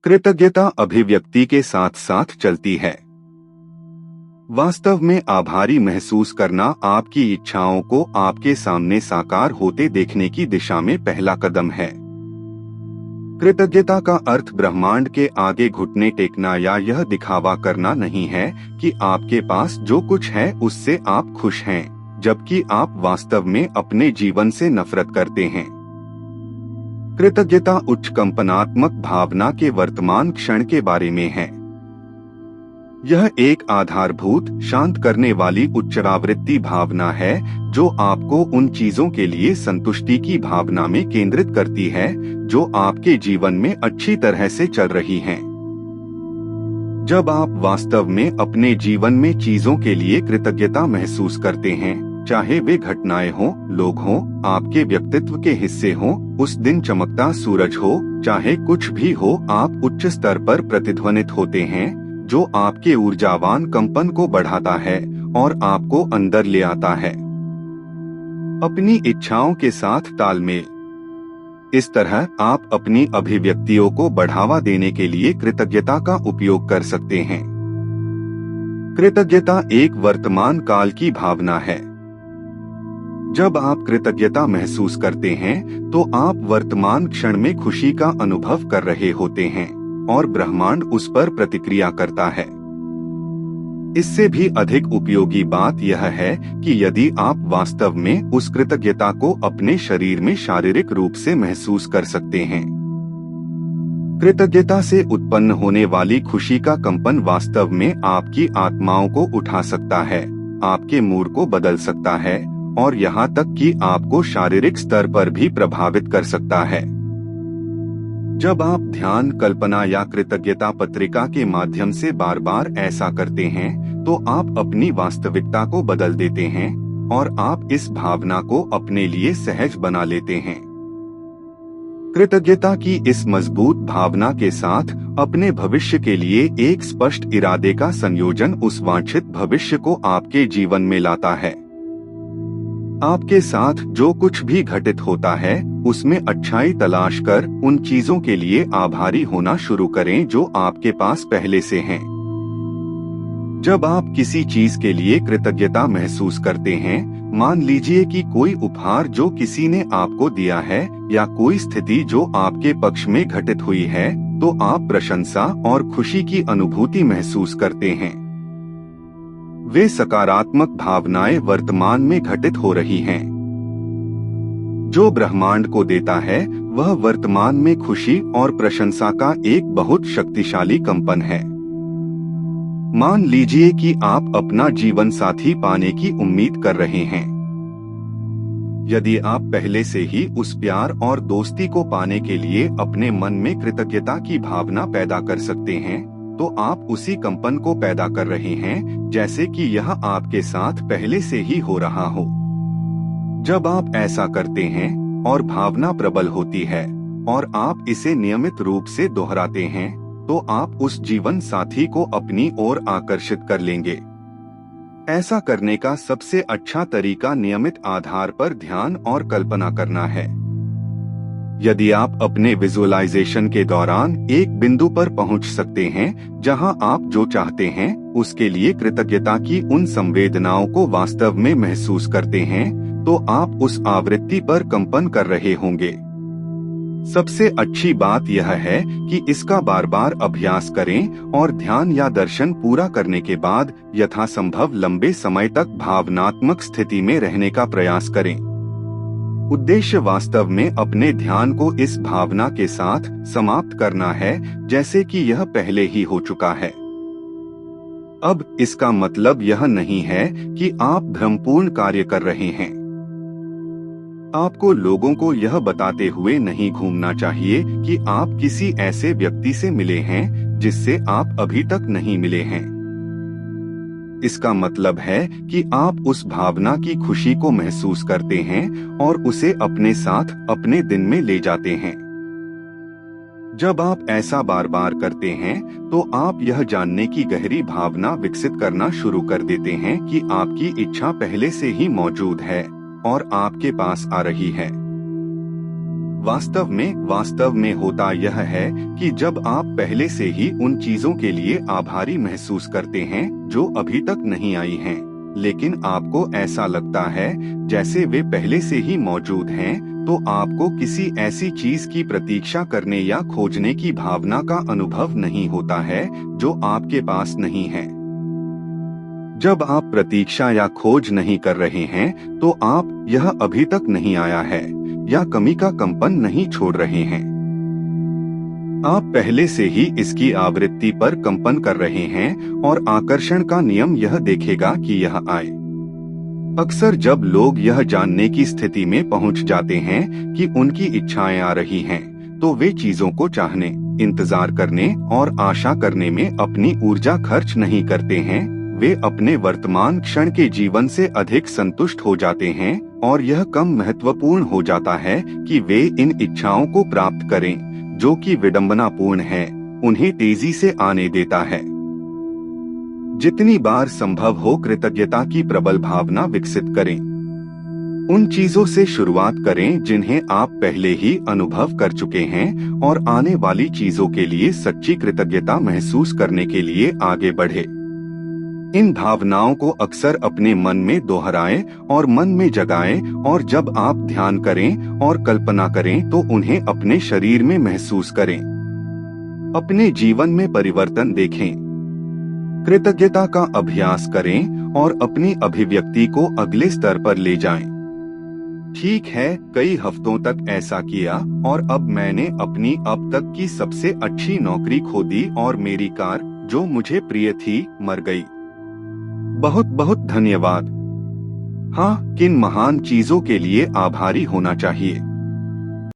कृतज्ञता अभिव्यक्ति के साथ साथ चलती है। वास्तव में आभारी महसूस करना आपकी इच्छाओं को आपके सामने साकार होते देखने की दिशा में पहला कदम है। कृतज्ञता का अर्थ ब्रह्मांड के आगे घुटने टेकना या यह दिखावा करना नहीं है कि आपके पास जो कुछ है उससे आप खुश हैं, जबकि आप वास्तव में अपने जीवन से नफरत करते हैं। कृतज्ञता उच्च कंपनात्मक भावना के वर्तमान क्षण के बारे में है। यह एक आधारभूत, शांत करने वाली उच्चावृत्ति भावना है जो आपको उन चीजों के लिए संतुष्टि की भावना में केंद्रित करती है जो आपके जीवन में अच्छी तरह से चल रही हैं। जब आप वास्तव में अपने जीवन में चीजों के लिए कृतज्ञता महसूस करते हैं, चाहे वे घटनाएं हों, लोग हों, आपके व्यक्तित्व के हिस्से हों, उस दिन चमकता सूरज हो, चाहे कुछ भी हो, आप उच्च स्तर पर प्रतिध्वनित होते हैं जो आपके ऊर्जावान कंपन को बढ़ाता है और आपको अंदर ले आता है। अपनी इच्छाओं के साथ तालमेल। इस तरह आप अपनी अभिव्यक्तियों को बढ़ावा देने के लिए कृतज्ञता का उपयोग कर सकते हैं। कृतज्ञता एक वर्तमान काल की भावना है। जब आप कृतज्ञता महसूस करते हैं तो आप वर्तमान क्षण में खुशी का अनुभव कर रहे होते हैं और ब्रह्मांड उस पर प्रतिक्रिया करता है। इससे भी अधिक उपयोगी बात यह है कि यदि आप वास्तव में उस कृतज्ञता को अपने शरीर में शारीरिक रूप से महसूस कर सकते हैं। कृतज्ञता से उत्पन्न होने वाली खुशी का कंपन वास्तव में आपकी आत्माओं को उठा सकता है, आपके मूड को बदल सकता है और यहाँ तक कि आपको शारीरिक स्तर पर भी प्रभावित कर सकता है। जब आप ध्यान, कल्पना या कृतज्ञता पत्रिका के माध्यम से बार बार ऐसा करते हैं तो आप अपनी वास्तविकता को बदल देते हैं और आप इस भावना को अपने लिए सहज बना लेते हैं। कृतज्ञता की इस मजबूत भावना के साथ अपने भविष्य के लिए एक स्पष्ट इरादे का संयोजन उस वांछित भविष्य को आपके जीवन में लाता है। आपके साथ जो कुछ भी घटित होता है उसमें अच्छाई तलाश कर उन चीजों के लिए आभारी होना शुरू करें जो आपके पास पहले से हैं। जब आप किसी चीज के लिए कृतज्ञता महसूस करते हैं, मान लीजिए कि कोई उपहार जो किसी ने आपको दिया है या कोई स्थिति जो आपके पक्ष में घटित हुई है, तो आप प्रशंसा और खुशी की अनुभूति महसूस करते हैं। वे सकारात्मक भावनाएं वर्तमान में घटित हो रही हैं। जो ब्रह्मांड को देता है वह वर्तमान में खुशी और प्रशंसा का एक बहुत शक्तिशाली कंपन है। मान लीजिए कि आप अपना जीवन साथी पाने की उम्मीद कर रहे हैं। यदि आप पहले से ही उस प्यार और दोस्ती को पाने के लिए अपने मन में कृतज्ञता की भावना पैदा कर सकते हैं, तो आप उसी कंपन को पैदा कर रहे हैं जैसे कि यह आपके साथ पहले से ही हो रहा हो। जब आप ऐसा करते हैं और भावना प्रबल होती है और आप इसे नियमित रूप से दोहराते हैं, तो आप उस जीवन साथी को अपनी ओर आकर्षित कर लेंगे। ऐसा करने का सबसे अच्छा तरीका नियमित आधार पर ध्यान और कल्पना करना है। यदि आप अपने विजुअलाइजेशन के दौरान एक बिंदु पर पहुंच सकते हैं जहां आप जो चाहते हैं उसके लिए कृतज्ञता की उन संवेदनाओं को वास्तव में महसूस करते हैं, तो आप उस आवृत्ति पर कंपन कर रहे होंगे। सबसे अच्छी बात यह है कि इसका बार बार अभ्यास करें और ध्यान या दर्शन पूरा करने के बाद यथासंभव लंबे समय तक भावनात्मक स्थिति में रहने का प्रयास करें। उद्देश्य वास्तव में अपने ध्यान को इस भावना के साथ समाप्त करना है जैसे कि यह पहले ही हो चुका है। अब इसका मतलब यह नहीं है कि आप भ्रमपूर्ण कार्य कर रहे हैं। आपको लोगों को यह बताते हुए नहीं घूमना चाहिए कि आप किसी ऐसे व्यक्ति से मिले हैं जिससे आप अभी तक नहीं मिले हैं। इसका मतलब है कि आप उस भावना की खुशी को महसूस करते हैं और उसे अपने साथ अपने दिन में ले जाते हैं। जब आप ऐसा बार बार करते हैं तो आप यह जानने की गहरी भावना विकसित करना शुरू कर देते हैं कि आपकी इच्छा पहले से ही मौजूद है और आपके पास आ रही है। वास्तव में होता यह है कि जब आप पहले से ही उन चीजों के लिए आभारी महसूस करते हैं जो अभी तक नहीं आई हैं, लेकिन आपको ऐसा लगता है जैसे वे पहले से ही मौजूद हैं, तो आपको किसी ऐसी चीज की प्रतीक्षा करने या खोजने की भावना का अनुभव नहीं होता है जो आपके पास नहीं है। जब आप प्रतीक्षा या खोज नहीं कर रहे हैं, तो आप यह अभी तक नहीं आया है या कमी का कंपन नहीं छोड़ रहे हैं। आप पहले से ही इसकी आवृत्ति पर कंपन कर रहे हैं और आकर्षण का नियम यह देखेगा कि यह आए। अक्सर जब लोग यह जानने की स्थिति में पहुंच जाते हैं कि उनकी इच्छाएं आ रही हैं, तो वे चीजों को चाहने, इंतजार करने और आशा करने में अपनी ऊर्जा खर्च नहीं करते हैं। वे अपने वर्तमान क्षण के जीवन से अधिक संतुष्ट हो जाते हैं और यह कम महत्वपूर्ण हो जाता है कि वे इन इच्छाओं को प्राप्त करें, जो कि विडंबनापूर्ण है, उन्हें तेजी से आने देता है। जितनी बार संभव हो कृतज्ञता की प्रबल भावना विकसित करें। उन चीजों से शुरुआत करें जिन्हें आप पहले ही अनुभव कर चुके हैं और आने वाली चीजों के लिए सच्ची कृतज्ञता महसूस करने के लिए आगे बढ़े। इन भावनाओं को अक्सर अपने मन में दोहराएं और मन में जगाएं, और जब आप ध्यान करें और कल्पना करें तो उन्हें अपने शरीर में महसूस करें। अपने जीवन में परिवर्तन देखें। कृतज्ञता का अभ्यास करें और अपनी अभिव्यक्ति को अगले स्तर पर ले जाएं। ठीक है, कई हफ्तों तक ऐसा किया और अब मैंने अपनी अब तक की सबसे अच्छी नौकरी खो दी और मेरी कार, जो मुझे प्रिय थी, मर गई। बहुत बहुत धन्यवाद। हाँ, किन महान चीजों के लिए आभारी होना चाहिए।